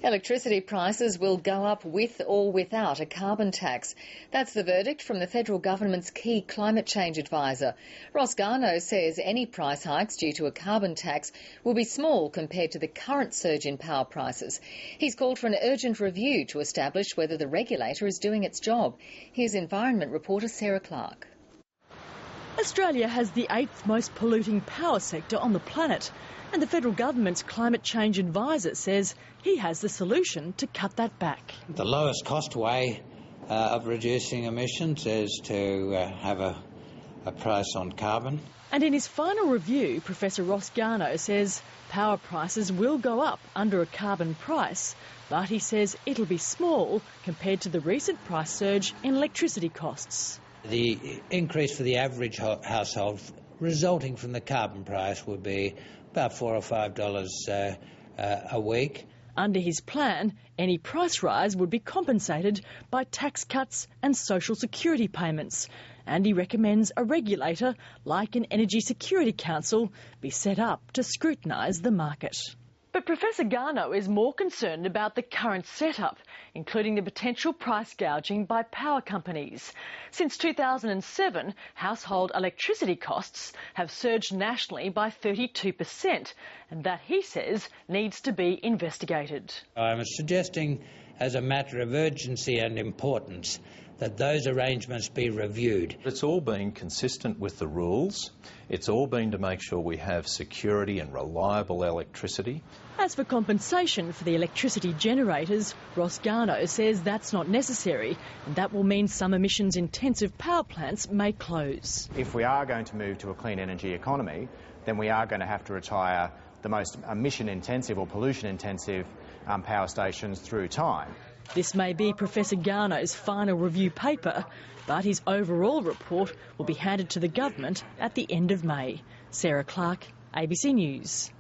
Electricity prices will go up with or without a carbon tax. That's the verdict from the federal government's key climate change advisor. Ross Garnaut says any price hikes due to a carbon tax will be small compared to the current surge in power prices. He's called for an urgent review to establish whether the regulator is doing its job. Here's Environment reporter Sarah Clark. Australia has the 8th most polluting power sector on the planet, and the federal government's climate change advisor says he has the solution to cut that back. The lowest cost way of reducing emissions is to have a price on carbon. And in his final review, Professor Ross Garnaut says power prices will go up under a carbon price, but he says it'll be small compared to the recent price surge in electricity costs. The increase for the average household resulting from the carbon price would be about $4 or $5 a week. Under his plan, any price rise would be compensated by tax cuts and social security payments. And he recommends a regulator, like an Energy Security Council, be set up to scrutinise the market. But Professor Garnaut is more concerned about the current setup, including the potential price gouging by power companies. Since 2007, household electricity costs have surged nationally by 32%, and that, he says, needs to be investigated. I'm suggesting, as a matter of urgency and importance, that those arrangements be reviewed. It's all been consistent with the rules. It's all been to make sure we have security and reliable electricity. As for compensation for the electricity generators, Ross Garnaut says that's not necessary, and that will mean some emissions-intensive power plants may close. If we are going to move to a clean energy economy, then we are going to have to retire the most emission-intensive or pollution-intensive power stations through time. This may be Professor Garnaut's final review paper, but his overall report will be handed to the government at the end of May. Sarah Clark, ABC News.